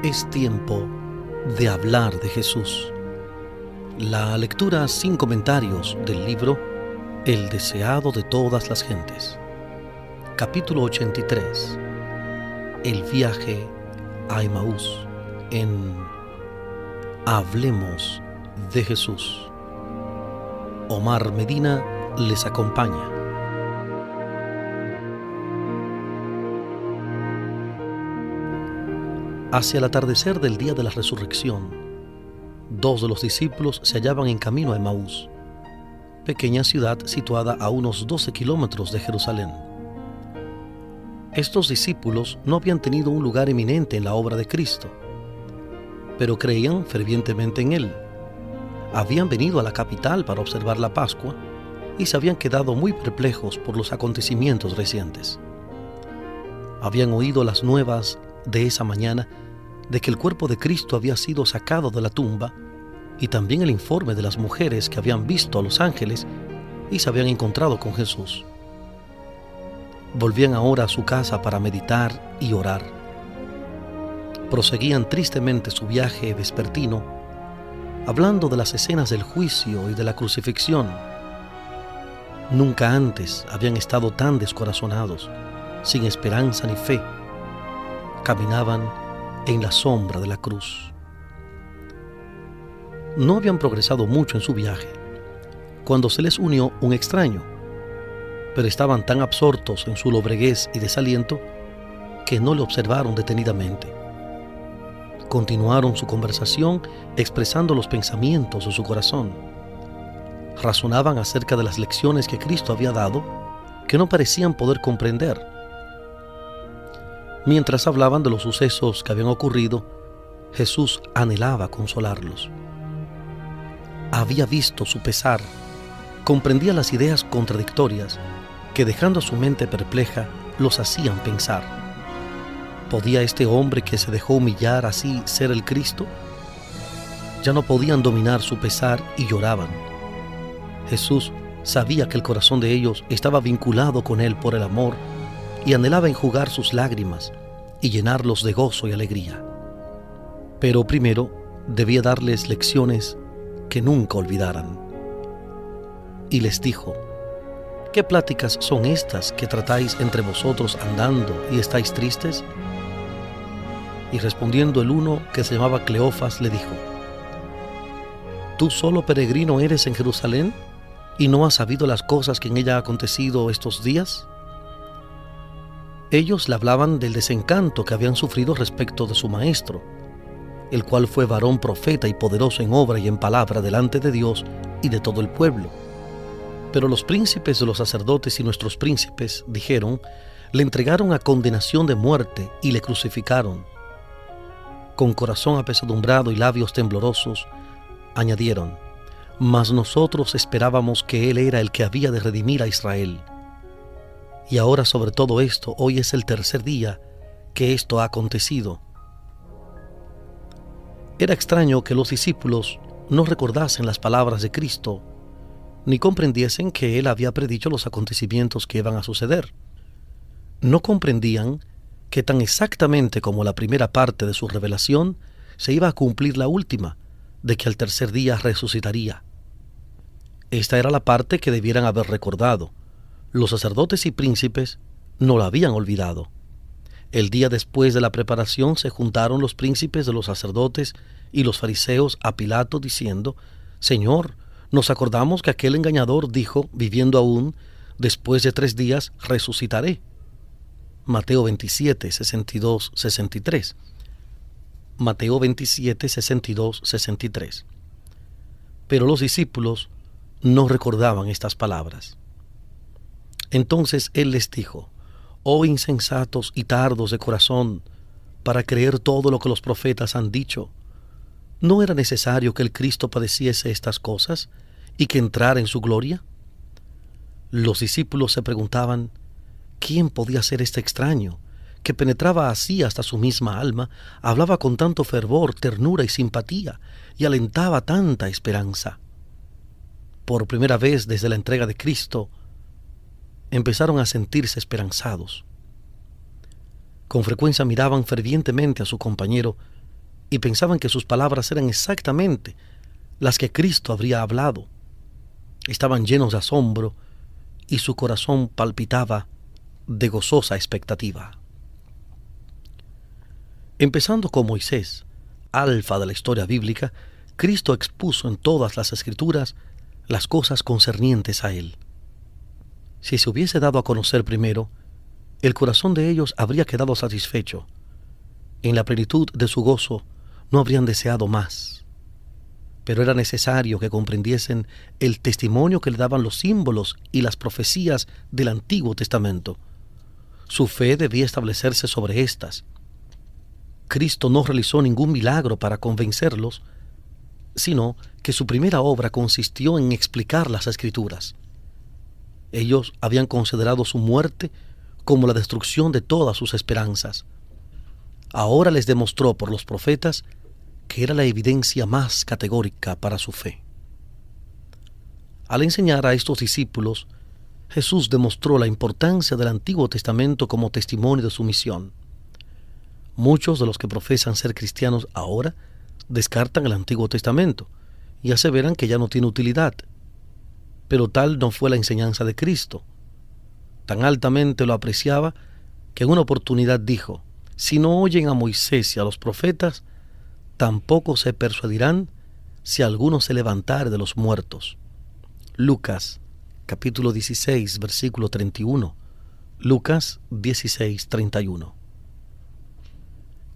Es tiempo de hablar de Jesús. La lectura sin comentarios del libro El deseado de todas las gentes. Capítulo 83. El viaje a Emaús en Hablemos de Jesús. Omar Medina les acompaña. Hacia el atardecer del día de la resurrección, dos de los discípulos se hallaban en camino a Emaús, pequeña ciudad situada a unos 12 kilómetros de Jerusalén. Estos discípulos no habían tenido un lugar eminente en la obra de Cristo, pero creían fervientemente en Él. Habían venido a la capital para observar la Pascua y se habían quedado muy perplejos por los acontecimientos recientes. Habían oído las nuevas de esa mañana de que el cuerpo de Cristo había sido sacado de la tumba y también el informe de las mujeres que habían visto a los ángeles y se habían encontrado con Jesús. Volvían ahora a su casa para meditar y orar. Proseguían tristemente su viaje vespertino, hablando de las escenas del juicio y de la crucifixión. Nunca antes habían estado tan descorazonados, sin esperanza ni fe. Caminaban en la sombra de la cruz. No habían progresado mucho en su viaje cuando se les unió un extraño, pero estaban tan absortos en su lobreguez y desaliento que no le observaron detenidamente. Continuaron su conversación expresando los pensamientos de su corazón. Razonaban acerca de las lecciones que Cristo había dado que no parecían poder comprender. Mientras hablaban de los sucesos que habían ocurrido, Jesús anhelaba consolarlos. Había visto su pesar, comprendía las ideas contradictorias que, dejando a su mente perpleja, los hacían pensar. ¿Podía este hombre que se dejó humillar así ser el Cristo? Ya no podían dominar su pesar y lloraban. Jesús sabía que el corazón de ellos estaba vinculado con Él por el amor y anhelaba enjugar sus lágrimas y llenarlos de gozo y alegría. Pero primero debía darles lecciones que nunca olvidaran. Y les dijo: ¿qué pláticas son estas que tratáis entre vosotros andando y estáis tristes? Y respondiendo el uno, que se llamaba Cleofas, le dijo: ¿tú solo peregrino eres en Jerusalén y no has sabido las cosas que en ella han acontecido estos días? Ellos le hablaban del desencanto que habían sufrido respecto de su maestro, el cual fue varón profeta y poderoso en obra y en palabra delante de Dios y de todo el pueblo. Pero los príncipes de los sacerdotes y nuestros príncipes, dijeron, le entregaron a condenación de muerte y le crucificaron. Con corazón apesadumbrado y labios temblorosos, añadieron: mas nosotros esperábamos que Él era el que había de redimir a Israel. Y ahora sobre todo esto, hoy es el tercer día que esto ha acontecido. Era extraño que los discípulos no recordasen las palabras de Cristo, ni comprendiesen que Él había predicho los acontecimientos que iban a suceder. No comprendían que tan exactamente como la primera parte de su revelación, se iba a cumplir la última, de que al tercer día resucitaría. Esta era la parte que debieran haber recordado. Los sacerdotes y príncipes no la habían olvidado. El día después de la preparación se juntaron los príncipes de los sacerdotes y los fariseos a Pilato diciendo: Señor, nos acordamos que aquel engañador dijo, viviendo aún, después de 3 días resucitaré. Mateo 27, 62, 63. Mateo 27, 62, 63. Pero los discípulos no recordaban estas palabras. Entonces Él les dijo: oh insensatos y tardos de corazón, para creer todo lo que los profetas han dicho. ¿No era necesario que el Cristo padeciese estas cosas y que entrara en su gloria? Los discípulos se preguntaban: ¿quién podía ser este extraño, que penetraba así hasta su misma alma, hablaba con tanto fervor, ternura y simpatía, y alentaba tanta esperanza? Por primera vez desde la entrega de Cristo, empezaron a sentirse esperanzados. Con frecuencia miraban fervientemente a su compañero y pensaban que sus palabras eran exactamente las que Cristo habría hablado. Estaban llenos de asombro y su corazón palpitaba de gozosa expectativa. Empezando con Moisés, alfa de la historia bíblica, Cristo expuso en todas las Escrituras las cosas concernientes a él. Si se hubiese dado a conocer primero, el corazón de ellos habría quedado satisfecho. En la plenitud de su gozo no habrían deseado más. Pero era necesario que comprendiesen el testimonio que le daban los símbolos y las profecías del Antiguo Testamento. Su fe debía establecerse sobre éstas. Cristo no realizó ningún milagro para convencerlos, sino que su primera obra consistió en explicar las Escrituras. Ellos habían considerado su muerte como la destrucción de todas sus esperanzas. Ahora les demostró por los profetas que era la evidencia más categórica para su fe. Al enseñar a estos discípulos, Jesús demostró la importancia del Antiguo Testamento como testimonio de su misión. Muchos de los que profesan ser cristianos ahora descartan el Antiguo Testamento y aseveran que ya no tiene utilidad. Pero tal no fue la enseñanza de Cristo. Tan altamente lo apreciaba que en una oportunidad dijo: si no oyen a Moisés y a los profetas, tampoco se persuadirán si alguno se levantare de los muertos. Lucas, capítulo 16, versículo 31. Lucas 16, 31.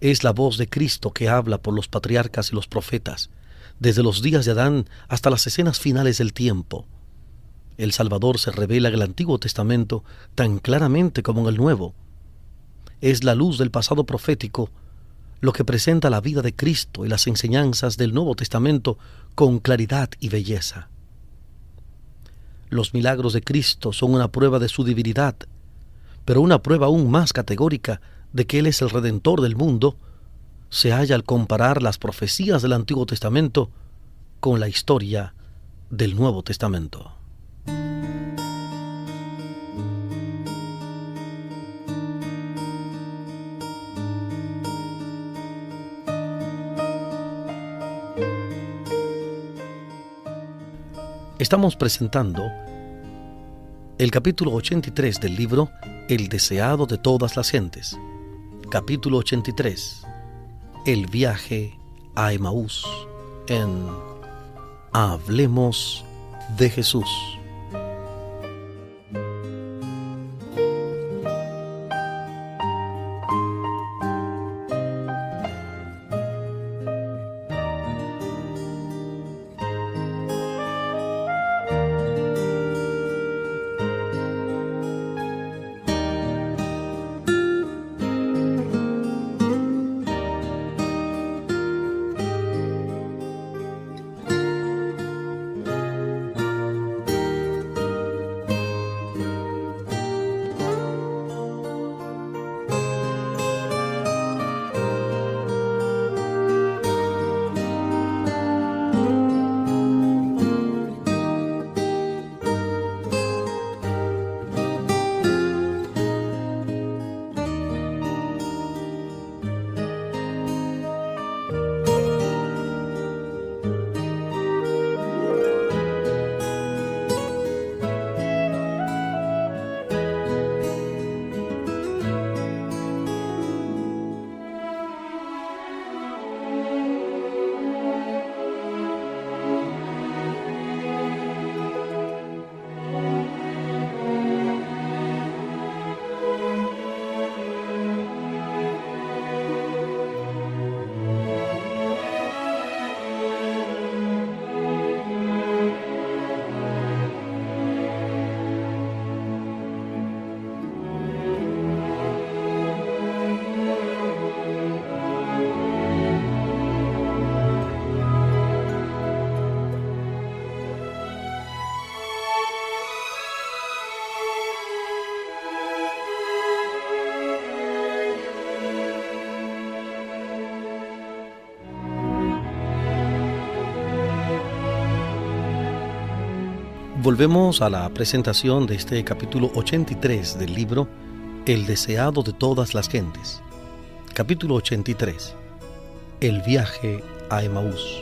Es la voz de Cristo que habla por los patriarcas y los profetas, desde los días de Adán hasta las escenas finales del tiempo. El Salvador se revela en el Antiguo Testamento tan claramente como en el Nuevo. Es la luz del pasado profético lo que presenta la vida de Cristo y las enseñanzas del Nuevo Testamento con claridad y belleza. Los milagros de Cristo son una prueba de su divinidad, pero una prueba aún más categórica de que Él es el Redentor del mundo se halla al comparar las profecías del Antiguo Testamento con la historia del Nuevo Testamento. Estamos presentando el capítulo 83 del libro El deseado de todas las gentes. Capítulo 83. El viaje a Emaús en Hablemos de Jesús. Volvemos a la presentación de este capítulo 83 del libro El deseado de todas las gentes. Capítulo 83. El viaje a Emaús.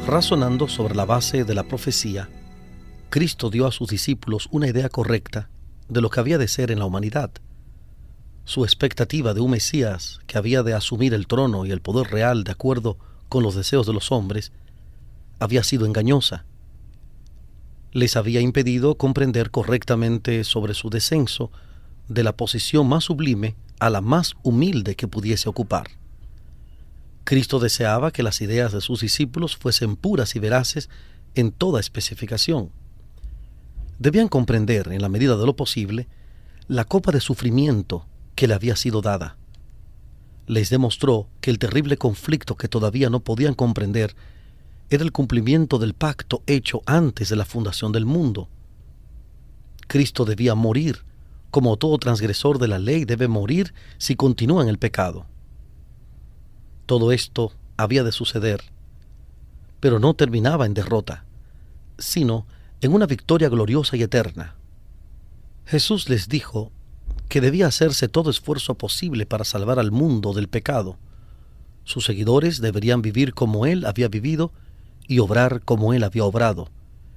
Razonando sobre la base de la profecía, Cristo dio a sus discípulos una idea correcta de lo que había de ser en la humanidad. Su expectativa de un Mesías que había de asumir el trono y el poder real de acuerdo con los deseos de los hombres había sido engañosa. Les había impedido comprender correctamente sobre su descenso de la posición más sublime a la más humilde que pudiese ocupar. Cristo deseaba que las ideas de sus discípulos fuesen puras y veraces en toda especificación. Debían comprender, en la medida de lo posible, la copa de sufrimiento que le había sido dada. Les demostró que el terrible conflicto que todavía no podían comprender era el cumplimiento del pacto hecho antes de la fundación del mundo. Cristo debía morir, como todo transgresor de la ley debe morir si continúa en el pecado. Todo esto había de suceder, pero no terminaba en derrota, sino en una victoria gloriosa y eterna. Jesús les dijo que debía hacerse todo esfuerzo posible para salvar al mundo del pecado. Sus seguidores deberían vivir como Él había vivido y obrar como Él había obrado,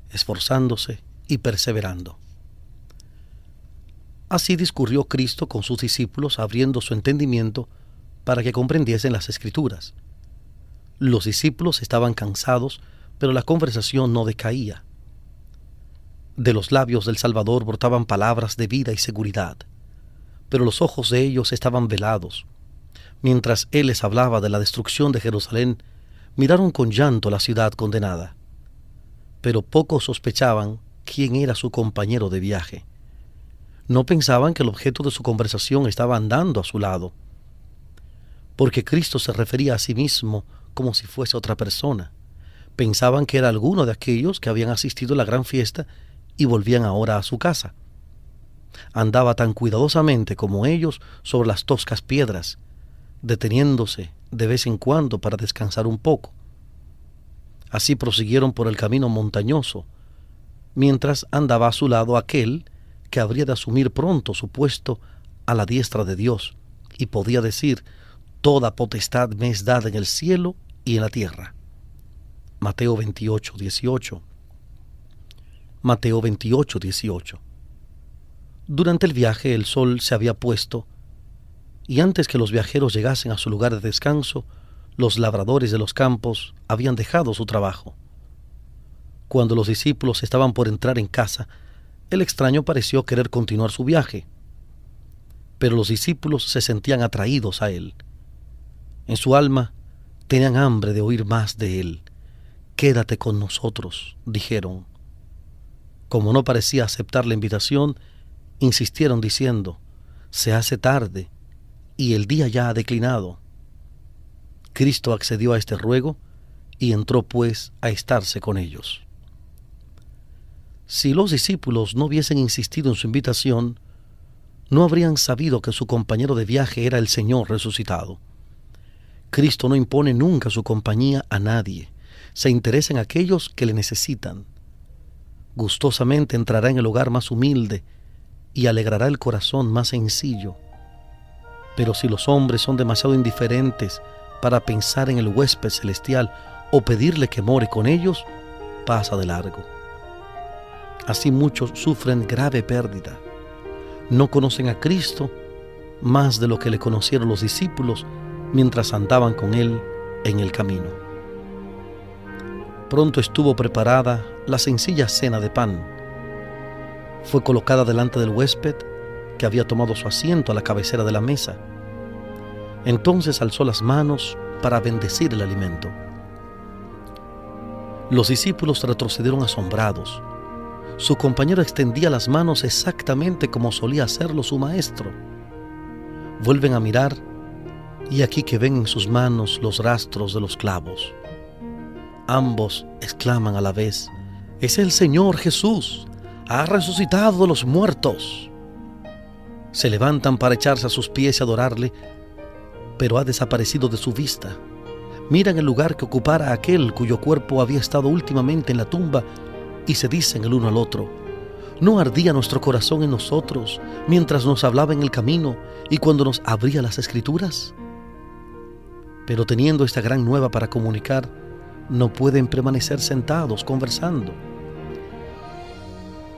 esforzándose y perseverando. Así discurrió Cristo con sus discípulos, abriendo su entendimiento para que comprendiesen las Escrituras. Los discípulos estaban cansados, pero la conversación no decaía. De los labios del Salvador brotaban palabras de vida y seguridad, pero los ojos de ellos estaban velados. Mientras Él les hablaba de la destrucción de Jerusalén, miraron con llanto la ciudad condenada. Pero pocos sospechaban quién era su compañero de viaje. No pensaban que el objeto de su conversación estaba andando a su lado, porque Cristo se refería a sí mismo como si fuese otra persona. Pensaban que era alguno de aquellos que habían asistido a la gran fiesta y volvían ahora a su casa. Andaba tan cuidadosamente como ellos sobre las toscas piedras, deteniéndose de vez en cuando para descansar un poco. Así prosiguieron por el camino montañoso, mientras andaba a su lado aquel que habría de asumir pronto su puesto a la diestra de Dios y podía decir: «Toda potestad me es dada en el cielo y en la tierra». Mateo 28, 18. Mateo 28, 18. Durante el viaje el sol se había puesto, y antes que los viajeros llegasen a su lugar de descanso, los labradores de los campos habían dejado su trabajo. Cuando los discípulos estaban por entrar en casa, el extraño pareció querer continuar su viaje, pero los discípulos se sentían atraídos a él. En su alma tenían hambre de oír más de él. «Quédate con nosotros», dijeron. Como no parecía aceptar la invitación, insistieron diciendo: «Se hace tarde y el día ya ha declinado». Cristo accedió a este ruego y entró pues a estarse con ellos. Si los discípulos no hubiesen insistido en su invitación, no habrían sabido que su compañero de viaje era el Señor resucitado. Cristo no impone nunca su compañía a nadie. Se interesa en aquellos que le necesitan. Gustosamente entrará en el hogar más humilde y alegrará el corazón más sencillo. Pero si los hombres son demasiado indiferentes para pensar en el huésped celestial o pedirle que more con ellos, pasa de largo. Así muchos sufren grave pérdida. No conocen a Cristo más de lo que le conocieron los discípulos mientras andaban con Él en el camino. Pronto estuvo preparada la sencilla cena de pan. Fue colocada delante del huésped, que había tomado su asiento a la cabecera de la mesa. Entonces alzó las manos para bendecir el alimento. Los discípulos retrocedieron asombrados. Su compañero extendía las manos exactamente como solía hacerlo su maestro. Vuelven a mirar y aquí que ven en sus manos los rastros de los clavos. Ambos exclaman a la vez: «Es el Señor Jesús, ha resucitado de los muertos». Se levantan para echarse a sus pies y adorarle, pero ha desaparecido de su vista. Miran el lugar que ocupara aquel cuyo cuerpo había estado últimamente en la tumba y se dicen el uno al otro: ¿No ardía nuestro corazón en nosotros mientras nos hablaba en el camino y cuando nos abría las Escrituras? Pero teniendo esta gran nueva para comunicar, no pueden permanecer sentados conversando.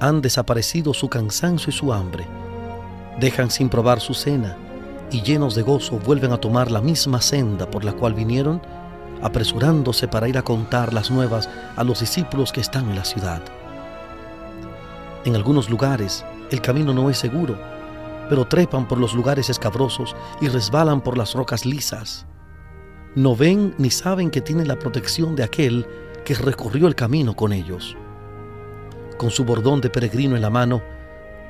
Han desaparecido su cansancio y su hambre. Dejan sin probar su cena y llenos de gozo vuelven a tomar la misma senda por la cual vinieron, apresurándose para ir a contar las nuevas a los discípulos que están en la ciudad. En algunos lugares el camino no es seguro, pero trepan por los lugares escabrosos y resbalan por las rocas lisas. No ven ni saben que tienen la protección de aquel que recorrió el camino con ellos. Con su bordón de peregrino en la mano,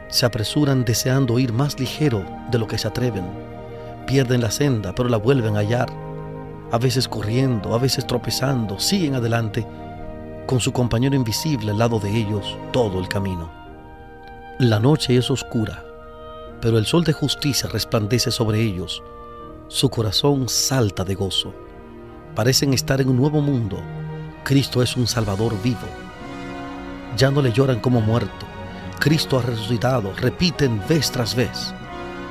se apresuran deseando ir más ligero de lo que se atreven. Pierden la senda, pero la vuelven a hallar. A veces corriendo, a veces tropezando, siguen adelante, con su compañero invisible al lado de ellos todo el camino. La noche es oscura, pero el sol de justicia resplandece sobre ellos. Su corazón salta de gozo. Parecen estar en un nuevo mundo. Cristo es un Salvador vivo. Ya no le lloran como muerto. Cristo ha resucitado, repiten vez tras vez.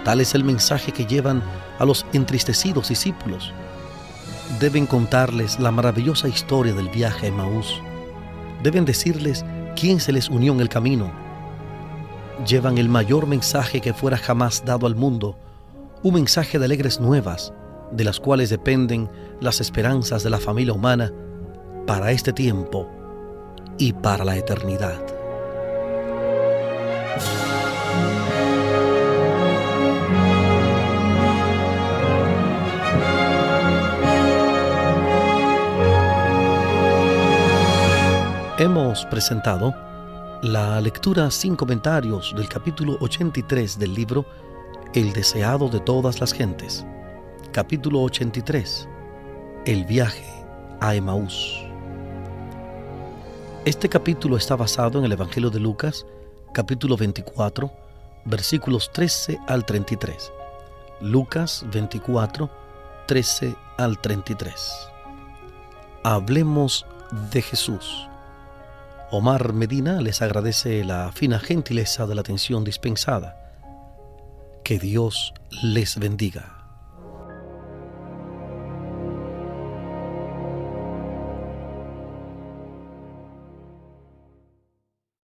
Tal es el mensaje que llevan a los entristecidos discípulos. Deben contarles la maravillosa historia del viaje a Emaús. Deben decirles quién se les unió en el camino. Llevan el mayor mensaje que fuera jamás dado al mundo, un mensaje de alegres nuevas, de las cuales dependen las esperanzas de la familia humana para este tiempo y para la eternidad. Hemos presentado la lectura sin comentarios del capítulo 83 del libro El deseado de todas las gentes. Capítulo 83. El viaje a Emaús. Este capítulo está basado en el Evangelio de Lucas, capítulo 24, versículos 13 al 33. Lucas 24, 13 al 33. Hablemos de Jesús. Omar Medina les agradece la fina gentileza de la atención dispensada. Que Dios les bendiga.